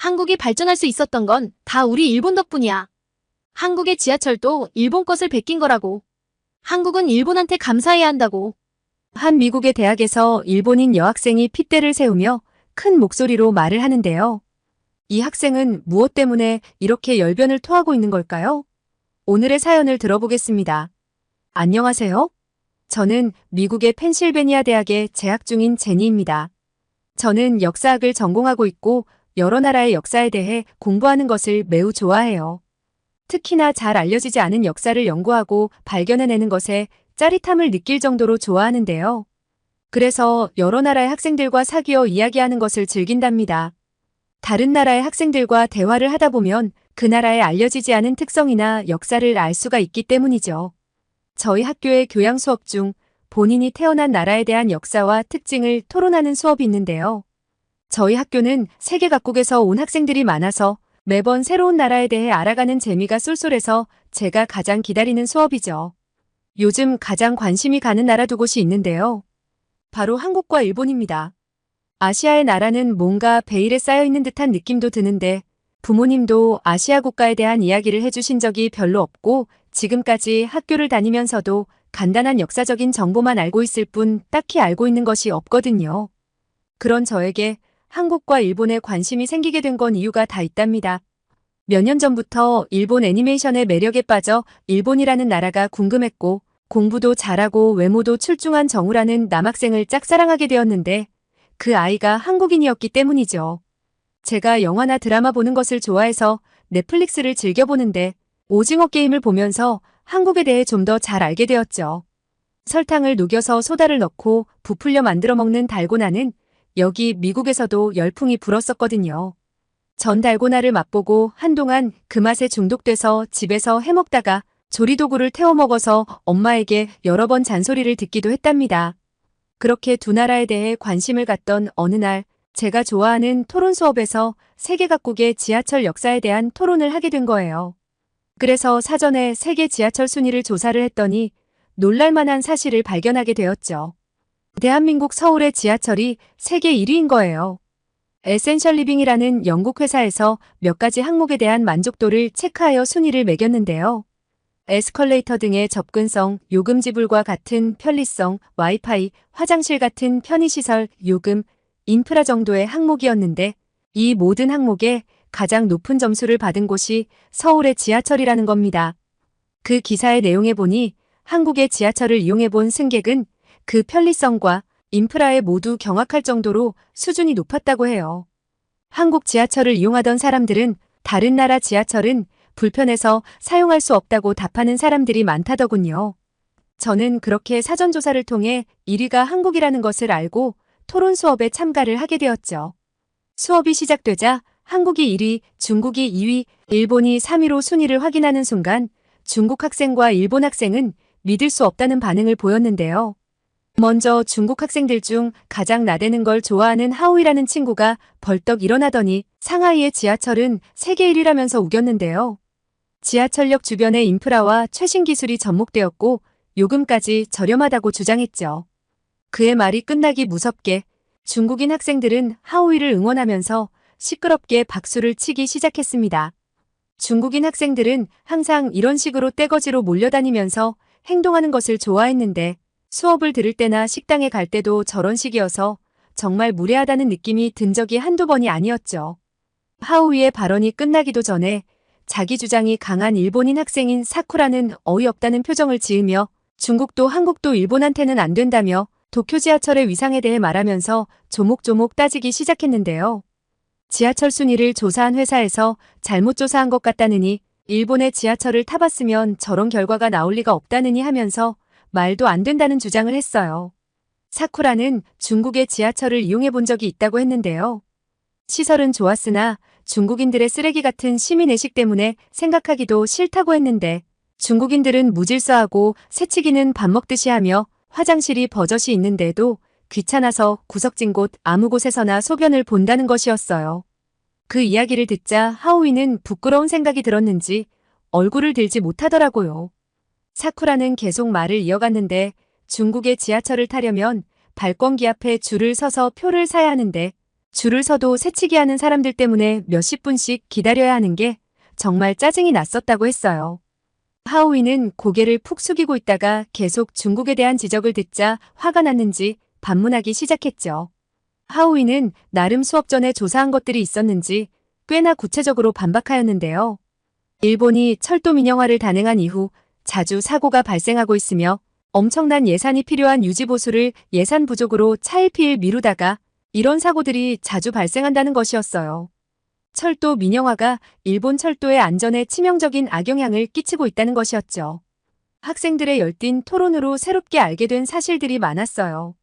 한국이 발전할 수 있었던 건 다 우리 일본 덕분이야. 한국의 지하철도 일본 것을 베낀 거라고. 한국은 일본한테 감사해야 한다고. 한 미국의 대학에서 일본인 여학생이 핏대를 세우며 큰 목소리로 말을 하는데요. 이 학생은 무엇 때문에 이렇게 열변을 토하고 있는 걸까요? 오늘의 사연을 들어보겠습니다. 안녕하세요. 저는 미국의 펜실베니아 대학에 재학 중인 제니입니다. 저는 역사학을 전공하고 있고 여러 나라의 역사에 대해 공부하는 것을 매우 좋아해요. 특히나 잘 알려지지 않은 역사를 연구하고 발견해내는 것에 짜릿함을 느낄 정도로 좋아하는데요. 그래서 여러 나라의 학생들과 사귀어 이야기하는 것을 즐긴답니다. 다른 나라의 학생들과 대화를 하다 보면 그 나라의 알려지지 않은 특성이나 역사를 알 수가 있기 때문이죠. 저희 학교의 교양 수업 중 본인이 태어난 나라에 대한 역사와 특징을 토론하는 수업이 있는데요. 저희 학교는 세계 각국에서 온 학생들이 많아서 매번 새로운 나라에 대해 알아가는 재미가 쏠쏠해서 제가 가장 기다리는 수업이죠. 요즘 가장 관심이 가는 나라 두 곳이 있는데요. 바로 한국과 일본입니다. 아시아의 나라는 뭔가 베일에 쌓여있는 듯한 느낌도 드는데 부모님도 아시아 국가에 대한 이야기를 해주신 적이 별로 없고 지금까지 학교를 다니면서도 간단한 역사적인 정보만 알고 있을 뿐 딱히 알고 있는 것이 없거든요. 그런 저에게 한국과 일본에 관심이 생기게 된 건 이유가 다 있답니다. 몇 년 전부터 일본 애니메이션의 매력에 빠져 일본이라는 나라가 궁금했고 공부도 잘하고 외모도 출중한 정우라는 남학생을 짝사랑하게 되었는데 그 아이가 한국인이었기 때문이죠. 제가 영화나 드라마 보는 것을 좋아해서 넷플릭스를 즐겨보는데 오징어 게임을 보면서 한국에 대해 좀 더 잘 알게 되었죠. 설탕을 녹여서 소다를 넣고 부풀려 만들어 먹는 달고나는 여기 미국에서도 열풍이 불었었거든요. 전 달고나를 맛보고 한동안 그 맛에 중독돼서 집에서 해먹다가 조리도구를 태워 먹어서 엄마에게 여러 번 잔소리를 듣기도 했답니다. 그렇게 두 나라에 대해 관심을 갖던 어느 날 제가 좋아하는 토론 수업에서 세계 각국의 지하철 역사에 대한 토론을 하게 된 거예요. 그래서 사전에 세계 지하철 순위를 조사를 했더니 놀랄만한 사실을 발견하게 되었죠. 대한민국 서울의 지하철이 세계 1위인 거예요. 에센셜 리빙이라는 영국 회사에서 몇 가지 항목에 대한 만족도를 체크하여 순위를 매겼는데요. 에스컬레이터 등의 접근성, 요금 지불과 같은 편리성, 와이파이, 화장실 같은 편의시설, 요금, 인프라 정도의 항목이었는데 이 모든 항목에 가장 높은 점수를 받은 곳이 서울의 지하철이라는 겁니다. 그 기사의 내용에 보니 한국의 지하철을 이용해본 승객은 그 편리성과 인프라에 모두 경악할 정도로 수준이 높았다고 해요. 한국 지하철을 이용하던 사람들은 다른 나라 지하철은 불편해서 사용할 수 없다고 답하는 사람들이 많다더군요. 저는 그렇게 사전조사를 통해 1위가 한국이라는 것을 알고 토론 수업에 참가를 하게 되었죠. 수업이 시작되자 한국이 1위, 중국이 2위, 일본이 3위로 순위를 확인하는 순간 중국 학생과 일본 학생은 믿을 수 없다는 반응을 보였는데요. 먼저 중국 학생들 중 가장 나대는 걸 좋아하는 하오이라는 친구가 벌떡 일어나더니 상하이의 지하철은 세계 1위라면서 우겼는데요. 지하철역 주변의 인프라와 최신 기술이 접목되었고 요금까지 저렴하다고 주장했죠. 그의 말이 끝나기 무섭게 중국인 학생들은 하오이를 응원하면서 시끄럽게 박수를 치기 시작했습니다. 중국인 학생들은 항상 이런 식으로 떼거지로 몰려다니면서 행동하는 것을 좋아했는데 수업을 들을 때나 식당에 갈 때도 저런 식이어서 정말 무례하다는 느낌이 든 적이 한두 번이 아니었죠. 하오이의 발언이 끝나기도 전에 자기 주장이 강한 일본인 학생인 사쿠라는 어이없다는 표정을 지으며 중국도 한국도 일본한테는 안 된다며 도쿄 지하철의 위상에 대해 말하면서 조목조목 따지기 시작했는데요. 지하철 순위를 조사한 회사에서 잘못 조사한 것 같다느니 일본의 지하철을 타봤으면 저런 결과가 나올 리가 없다느니 하면서 말도 안 된다는 주장을 했어요. 사쿠라는 중국의 지하철을 이용해 본 적이 있다고 했는데요. 시설은 좋았으나 중국인들의 쓰레기 같은 시민의식 때문에 생각하기도 싫다고 했는데 중국인들은 무질서하고 새치기는 밥 먹듯이 하며 화장실이 버젓이 있는데도 귀찮아서 구석진 곳 아무 곳에서나 소변을 본다는 것이었어요. 그 이야기를 듣자 하오이는 부끄러운 생각이 들었는지 얼굴을 들지 못하더라고요. 사쿠라는 계속 말을 이어갔는데 중국의 지하철을 타려면 발권기 앞에 줄을 서서 표를 사야 하는데 줄을 서도 새치기 하는 사람들 때문에 몇십 분씩 기다려야 하는 게 정말 짜증이 났었다고 했어요. 하오이는 고개를 푹 숙이고 있다가 계속 중국에 대한 지적을 듣자 화가 났는지 반문하기 시작했죠. 하오이는 나름 수업 전에 조사한 것들이 있었는지 꽤나 구체적으로 반박하였는데요. 일본이 철도 민영화를 단행한 이후 자주 사고가 발생하고 있으며 엄청난 예산이 필요한 유지보수를 예산 부족으로 차일피일 미루다가 이런 사고들이 자주 발생한다는 것이었어요. 철도 민영화가 일본 철도의 안전에 치명적인 악영향을 끼치고 있다는 것이었죠. 학생들의 열띤 토론으로 새롭게 알게 된 사실들이 많았어요.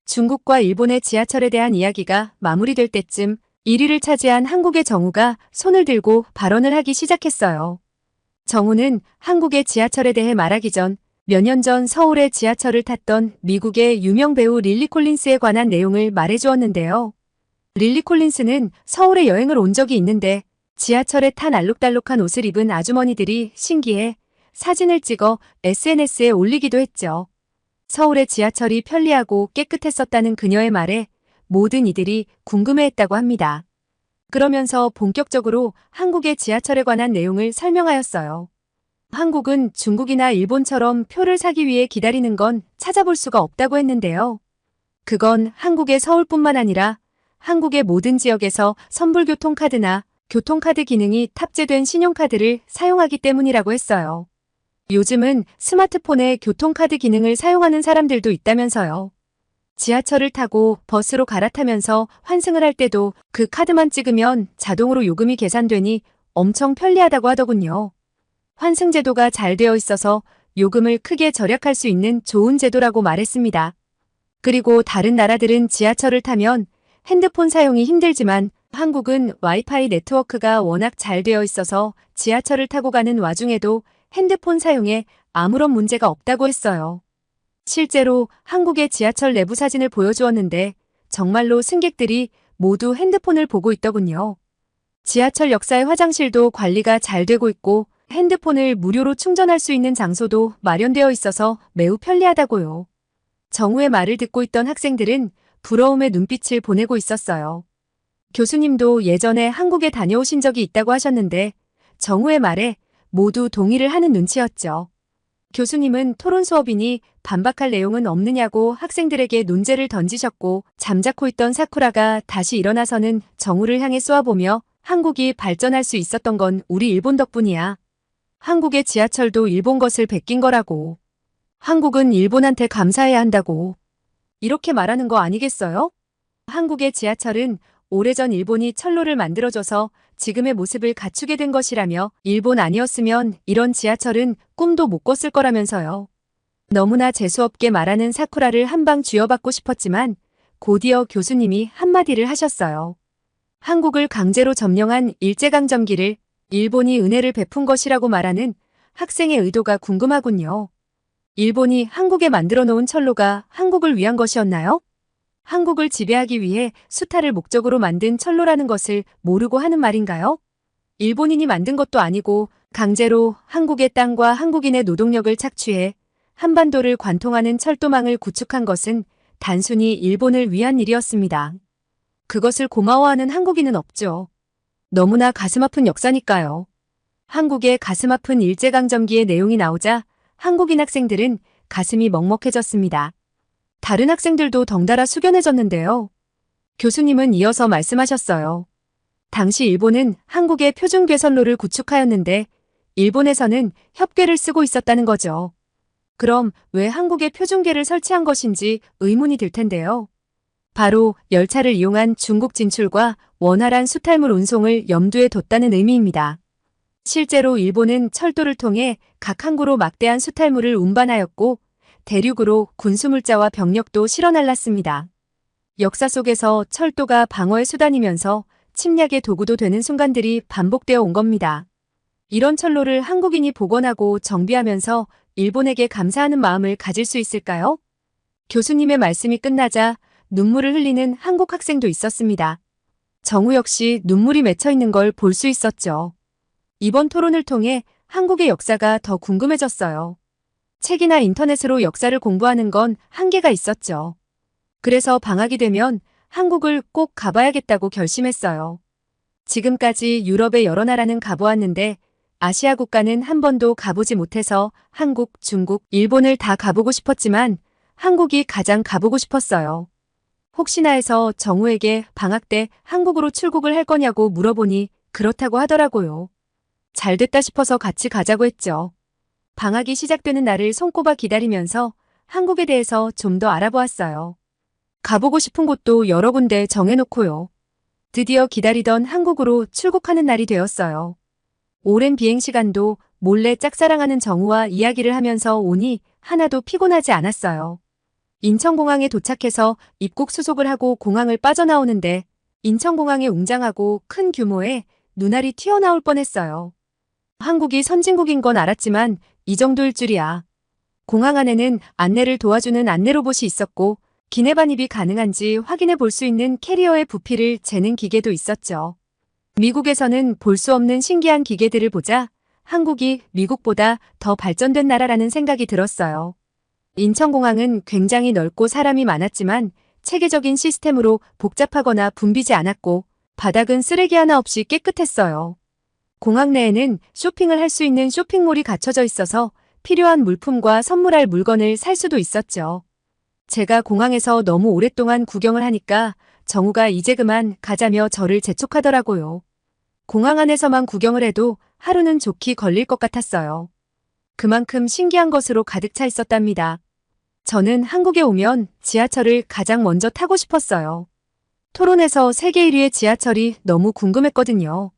중국과 일본의 지하철에 대한 이야기가 마무리될 때쯤 1위를 차지한 한국의 정우가 손을 들고 발언을 하기 시작했어요. 정우는 한국의 지하철에 대해 말하기 전 몇 년 전 서울의 지하철을 탔던 미국의 유명 배우 릴리 콜린스에 관한 내용을 말해주었는데요. 릴리 콜린스는 서울에 여행을 온 적이 있는데 지하철에 탄 알록달록한 옷을 입은 아주머니들이 신기해 사진을 찍어 SNS에 올리기도 했죠. 서울의 지하철이 편리하고 깨끗했었다는 그녀의 말에 모든 이들이 궁금해했다고 합니다. 그러면서 본격적으로 한국의 지하철에 관한 내용을 설명하였어요. 한국은 중국이나 일본처럼 표를 사기 위해 기다리는 건 찾아볼 수가 없다고 했는데요. 그건 한국의 서울뿐만 아니라 한국의 모든 지역에서 선불교통카드나 교통카드 기능이 탑재된 신용카드를 사용하기 때문이라고 했어요. 요즘은 스마트폰에 교통카드 기능을 사용하는 사람들도 있다면서요. 지하철을 타고 버스로 갈아타면서 환승을 할 때도 그 카드만 찍으면 자동으로 요금이 계산되니 엄청 편리하다고 하더군요. 환승 제도가 잘 되어 있어서 요금을 크게 절약할 수 있는 좋은 제도라고 말했습니다. 그리고 다른 나라들은 지하철을 타면 핸드폰 사용이 힘들지만 한국은 와이파이 네트워크가 워낙 잘 되어 있어서 지하철을 타고 가는 와중에도 핸드폰 사용에 아무런 문제가 없다고 했어요. 실제로 한국의 지하철 내부 사진을 보여주었는데 정말로 승객들이 모두 핸드폰을 보고 있더군요. 지하철 역사의 화장실도 관리가 잘 되고 있고 핸드폰을 무료로 충전할 수 있는 장소도 마련되어 있어서 매우 편리하다고요. 정우의 말을 듣고 있던 학생들은 부러움의 눈빛을 보내고 있었어요. 교수님도 예전에 한국에 다녀오신 적이 있다고 하셨는데 정우의 말에 모두 동의를 하는 눈치였죠. 교수님은 토론 수업이니 반박할 내용은 없느냐고 학생들에게 논제를 던지셨고 잠자코 있던 사쿠라가 다시 일어나서는 정우를 향해 쏘아보며 한국이 발전할 수 있었던 건 우리 일본 덕분이야. 한국의 지하철도 일본 것을 베낀 거라고. 한국은 일본한테 감사해야 한다고. 이렇게 말하는 거 아니겠어요? 한국의 지하철은 오래전 일본이 철로를 만들어줘서 지금의 모습을 갖추게 된 것이라며 일본 아니었으면 이런 지하철은 꿈도 못 꿨을 거라면서요. 너무나 재수없게 말하는 사쿠라를 한 방 쥐어받고 싶었지만 곧이어 교수님이 한마디를 하셨어요. 한국을 강제로 점령한 일제강점기를 일본이 은혜를 베푼 것이라고 말하는 학생의 의도가 궁금하군요. 일본이 한국에 만들어 놓은 철로가 한국을 위한 것이었나요? 한국을 지배하기 위해 수탈을 목적으로 만든 철로라는 것을 모르고 하는 말인가요? 일본인이 만든 것도 아니고 강제로 한국의 땅과 한국인의 노동력을 착취해 한반도를 관통하는 철도망을 구축한 것은 단순히 일본을 위한 일이었습니다. 그것을 고마워하는 한국인은 없죠. 너무나 가슴 아픈 역사니까요. 한국의 가슴 아픈 일제강점기의 내용이 나오자 한국인 학생들은 가슴이 먹먹해졌습니다. 다른 학생들도 덩달아 숙연해졌는데요. 교수님은 이어서 말씀하셨어요. 당시 일본은 한국의 표준괴선로를 구축하였는데 일본에서는 협괴를 쓰고 있었다는 거죠. 그럼 왜 한국에 표준괴를 설치한 것인지 의문이 들 텐데요. 바로 열차를 이용한 중국 진출과 원활한 수탈물 운송을 염두에 뒀다는 의미입니다. 실제로 일본은 철도를 통해 각 항구로 막대한 수탈물을 운반하였고 대륙으로 군수물자와 병력도 실어 날랐습니다. 역사 속에서 철도가 방어의 수단이면서 침략의 도구도 되는 순간들이 반복되어 온 겁니다. 이런 철로를 한국인이 복원하고 정비하면서 일본에게 감사하는 마음을 가질 수 있을까요? 교수님의 말씀이 끝나자 눈물을 흘리는 한국 학생도 있었습니다. 정우 역시 눈물이 맺혀 있는 걸 볼 수 있었죠. 이번 토론을 통해 한국의 역사가 더 궁금해졌어요. 책이나 인터넷으로 역사를 공부하는 건 한계가 있었죠. 그래서 방학이 되면 한국을 꼭 가봐야겠다고 결심했어요. 지금까지 유럽의 여러 나라는 가보았는데 아시아 국가는 한 번도 가보지 못해서 한국, 중국, 일본을 다 가보고 싶었지만 한국이 가장 가보고 싶었어요. 혹시나 해서 정우에게 방학 때 한국으로 출국을 할 거냐고 물어보니 그렇다고 하더라고요. 잘 됐다 싶어서 같이 가자고 했죠. 방학이 시작되는 날을 손꼽아 기다리면서 한국에 대해서 좀 더 알아보았어요. 가보고 싶은 곳도 여러 군데 정해놓고요. 드디어 기다리던 한국으로 출국하는 날이 되었어요. 오랜 비행시간도 몰래 짝사랑하는 정우와 이야기를 하면서 오니 하나도 피곤하지 않았어요. 인천공항에 도착해서 입국 수속을 하고 공항을 빠져나오는데 인천공항에 웅장하고 큰 규모의 눈알이 튀어나올 뻔했어요. 한국이 선진국인 건 알았지만 이 정도일 줄이야. 공항 안에는 안내를 도와주는 안내 로봇이 있었고 기내 반입이 가능한지 확인해 볼 수 있는 캐리어의 부피를 재는 기계도 있었죠. 미국에서는 볼 수 없는 신기한 기계들을 보자 한국이 미국보다 더 발전된 나라라는 생각이 들었어요. 인천공항은 굉장히 넓고 사람이 많았지만 체계적인 시스템으로 복잡하거나 붐비지 않았고 바닥은 쓰레기 하나 없이 깨끗했어요. 공항 내에는 쇼핑을 할 수 있는 쇼핑몰이 갖춰져 있어서 필요한 물품과 선물할 물건을 살 수도 있었죠. 제가 공항에서 너무 오랫동안 구경을 하니까 정우가 이제 그만 가자며 저를 재촉하더라고요. 공항 안에서만 구경을 해도 하루는 좋게 걸릴 것 같았어요. 그만큼 신기한 것으로 가득 차 있었답니다. 저는 한국에 오면 지하철을 가장 먼저 타고 싶었어요. 토론에서 세계 1위의 지하철이 너무 궁금했거든요.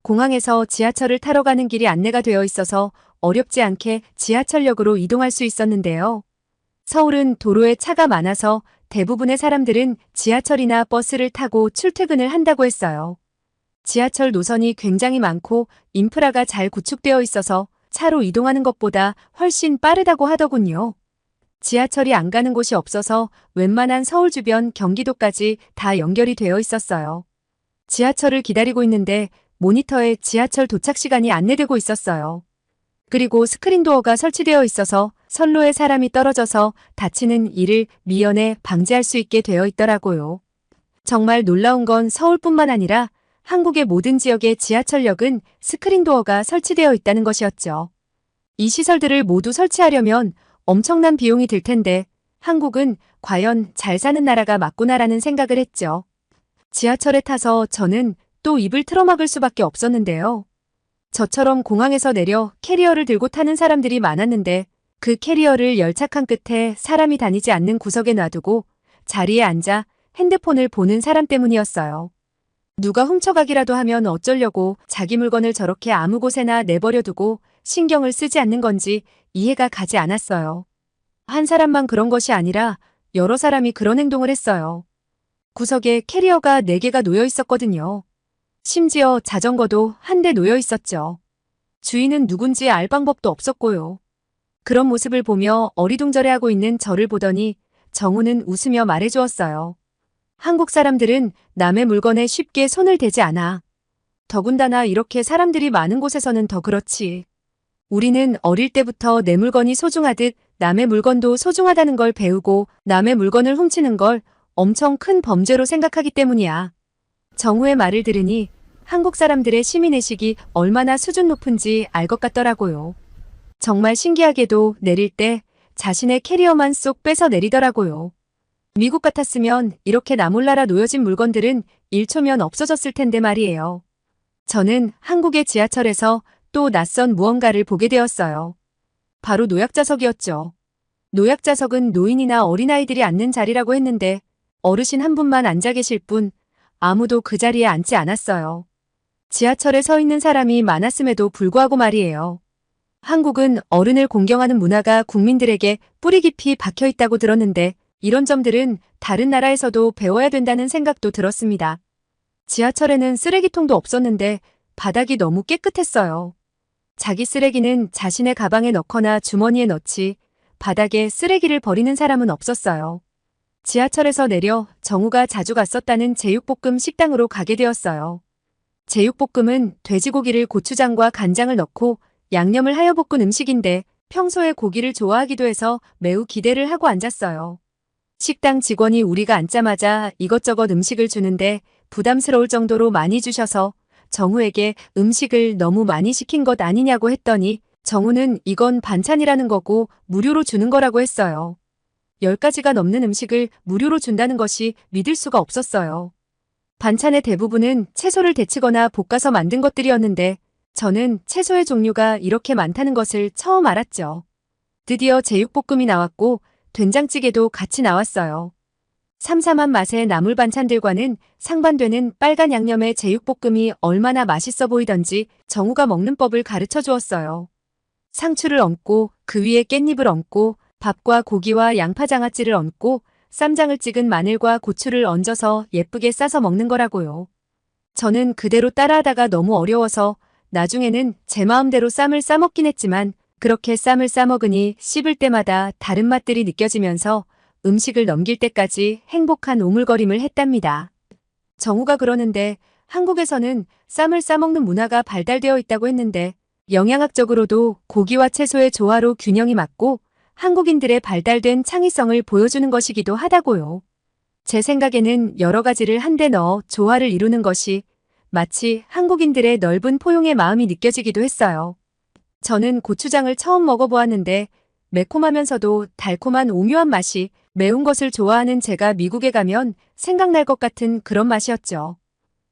공항에서 지하철을 타러 가는 길이 안내가 되어 있어서 어렵지 않게 지하철역으로 이동할 수 있었는데요. 서울은 도로에 차가 많아서 대부분의 사람들은 지하철이나 버스를 타고 출퇴근을 한다고 했어요. 지하철 노선이 굉장히 많고 인프라가 잘 구축되어 있어서 차로 이동하는 것보다 훨씬 빠르다고 하더군요. 지하철이 안 가는 곳이 없어서 웬만한 서울 주변 경기도까지 다 연결이 되어 있었어요. 지하철을 기다리고 있는데 모니터에 지하철 도착 시간이 안내되고 있었어요. 그리고 스크린 도어가 설치되어 있어서 선로에 사람이 떨어져서 다치는 일을 미연에 방지할 수 있게 되어 있더라고요. 정말 놀라운 건 서울뿐만 아니라 한국의 모든 지역의 지하철역은 스크린 도어가 설치되어 있다는 것이었죠. 이 시설들을 모두 설치하려면 엄청난 비용이 들 텐데 한국은 과연 잘 사는 나라가 맞구나라는 생각을 했죠. 지하철에 타서 저는 또 입을 틀어막을 수밖에 없었는데요. 저처럼 공항에서 내려 캐리어를 들고 타는 사람들이 많았는데 그 캐리어를 열차칸 끝에 사람이 다니지 않는 구석에 놔두고 자리에 앉아 핸드폰을 보는 사람 때문이었어요. 누가 훔쳐가기라도 하면 어쩌려고 자기 물건을 저렇게 아무 곳에나 내버려두고 신경을 쓰지 않는 건지 이해가 가지 않았어요. 한 사람만 그런 것이 아니라 여러 사람이 그런 행동을 했어요. 구석에 캐리어가 4개가 놓여 있었거든요. 심지어 자전거도 한 대 놓여 있었죠. 주인은 누군지 알 방법도 없었고요. 그런 모습을 보며 어리둥절해하고 있는 저를 보더니 정우는 웃으며 말해주었어요. 한국 사람들은 남의 물건에 쉽게 손을 대지 않아. 더군다나 이렇게 사람들이 많은 곳에서는 더 그렇지. 우리는 어릴 때부터 내 물건이 소중하듯 남의 물건도 소중하다는 걸 배우고 남의 물건을 훔치는 걸 엄청 큰 범죄로 생각하기 때문이야. 정우의 말을 들으니 한국 사람들의 시민의식이 얼마나 수준 높은지 알 것 같더라고요. 정말 신기하게도 내릴 때 자신의 캐리어만 쏙 빼서 내리더라고요. 미국 같았으면 이렇게 나몰라라 놓여진 물건들은 1초면 없어졌을 텐데 말이에요. 저는 한국의 지하철에서 또 낯선 무언가를 보게 되었어요. 바로 노약자석이었죠. 노약자석은 노인이나 어린아이들이 앉는 자리라고 했는데 어르신 한 분만 앉아 계실 뿐 아무도 그 자리에 앉지 않았어요. 지하철에 서 있는 사람이 많았음에도 불구하고 말이에요. 한국은 어른을 공경하는 문화가 국민들에게 뿌리 깊이 박혀 있다고 들었는데 이런 점들은 다른 나라에서도 배워야 된다는 생각도 들었습니다. 지하철에는 쓰레기통도 없었는데 바닥이 너무 깨끗했어요. 자기 쓰레기는 자신의 가방에 넣거나 주머니에 넣지 바닥에 쓰레기를 버리는 사람은 없었어요. 지하철에서 내려 정우가 자주 갔었다는 제육볶음 식당으로 가게 되었어요. 제육볶음은 돼지고기를 고추장과 간장을 넣고 양념을 하여 볶은 음식인데 평소에 고기를 좋아하기도 해서 매우 기대를 하고 앉았어요. 식당 직원이 우리가 앉자마자 이것저것 음식을 주는데 부담스러울 정도로 많이 주셔서 정우에게 음식을 너무 많이 시킨 것 아니냐고 했더니 정우는 이건 반찬이라는 거고 무료로 주는 거라고 했어요. 10가지가 넘는 음식을 무료로 준다는 것이 믿을 수가 없었어요. 반찬의 대부분은 채소를 데치거나 볶아서 만든 것들이었는데 저는 채소의 종류가 이렇게 많다는 것을 처음 알았죠. 드디어 제육볶음이 나왔고 된장찌개도 같이 나왔어요. 삼삼한 맛의 나물 반찬들과는 상반되는 빨간 양념의 제육볶음이 얼마나 맛있어 보이던지 정우가 먹는 법을 가르쳐 주었어요. 상추를 얹고 그 위에 깻잎을 얹고 밥과 고기와 양파장아찌를 얹고 쌈장을 찍은 마늘과 고추를 얹어서 예쁘게 싸서 먹는 거라고요. 저는 그대로 따라하다가 너무 어려워서 나중에는 제 마음대로 쌈을 싸먹긴 했지만 그렇게 쌈을 싸먹으니 씹을 때마다 다른 맛들이 느껴지면서 음식을 넘길 때까지 행복한 오물거림을 했답니다. 정우가 그러는데 한국에서는 쌈을 싸먹는 문화가 발달되어 있다고 했는데 영양학적으로도 고기와 채소의 조화로 균형이 맞고 한국인들의 발달된 창의성을 보여주는 것이기도 하다고요. 제 생각에는 여러 가지를 한데 넣어 조화를 이루는 것이 마치 한국인들의 넓은 포용의 마음이 느껴지기도 했어요. 저는 고추장을 처음 먹어보았는데 매콤하면서도 달콤한 오묘한 맛이 매운 것을 좋아하는 제가 미국에 가면 생각날 것 같은 그런 맛이었죠.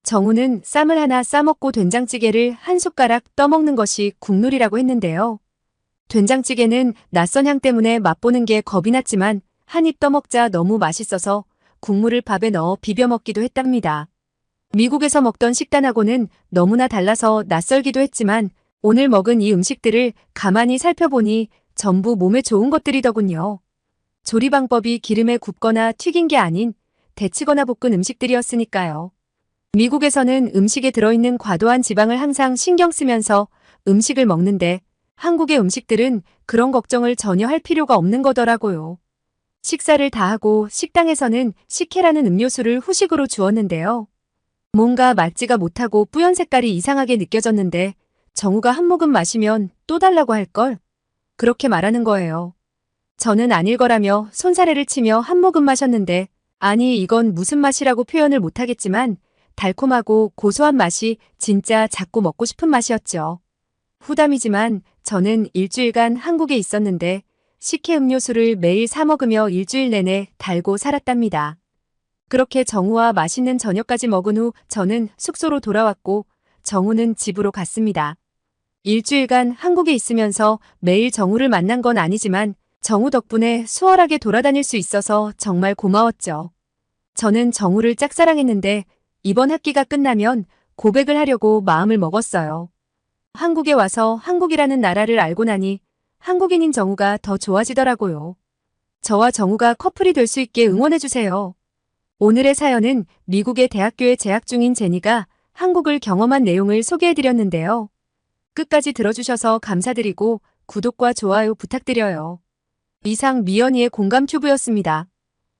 정우는 쌈을 하나 싸먹고 된장찌개를 한 숟가락 떠먹는 것이 국룰이라고 했는데요. 된장찌개는 낯선 향 때문에 맛보는 게 겁이 났지만 한 입 떠먹자 너무 맛있어서 국물을 밥에 넣어 비벼 먹기도 했답니다. 미국에서 먹던 식단하고는 너무나 달라서 낯설기도 했지만 오늘 먹은 이 음식들을 가만히 살펴보니 전부 몸에 좋은 것들이더군요. 조리 방법이 기름에 굽거나 튀긴 게 아닌 데치거나 볶은 음식들이었으니까요. 미국에서는 음식에 들어있는 과도한 지방을 항상 신경 쓰면서 음식을 먹는데 한국의 음식들은 그런 걱정을 전혀 할 필요가 없는 거더라고요. 식사를 다 하고 식당에서는 식혜라는 음료수를 후식으로 주었는데요. 뭔가 맞지가 못하고 뿌연 색깔이 이상하게 느껴졌는데 정우가 한 모금 마시면 또 달라고 할걸? 그렇게 말하는 거예요. 저는 아닐 거라며 손사래를 치며 한 모금 마셨는데 아니 이건 무슨 맛이라고 표현을 못하겠지만 달콤하고 고소한 맛이 진짜 자꾸 먹고 싶은 맛이었죠. 후담이지만 저는 일주일간 한국에 있었는데 식혜 음료수를 매일 사 먹으며 일주일 내내 달고 살았답니다. 그렇게 정우와 맛있는 저녁까지 먹은 후 저는 숙소로 돌아왔고 정우는 집으로 갔습니다. 일주일간 한국에 있으면서 매일 정우를 만난 건 아니지만 정우 덕분에 수월하게 돌아다닐 수 있어서 정말 고마웠죠. 저는 정우를 짝사랑했는데 이번 학기가 끝나면 고백을 하려고 마음을 먹었어요. 한국에 와서 한국이라는 나라를 알고 나니 한국인인 정우가 더 좋아지더라고요. 저와 정우가 커플이 될 수 있게 응원해주세요. 오늘의 사연은 미국의 대학교에 재학 중인 제니가 한국을 경험한 내용을 소개해드렸는데요. 끝까지 들어주셔서 감사드리고 구독과 좋아요 부탁드려요. 이상 미연이의 공감 튜브였습니다.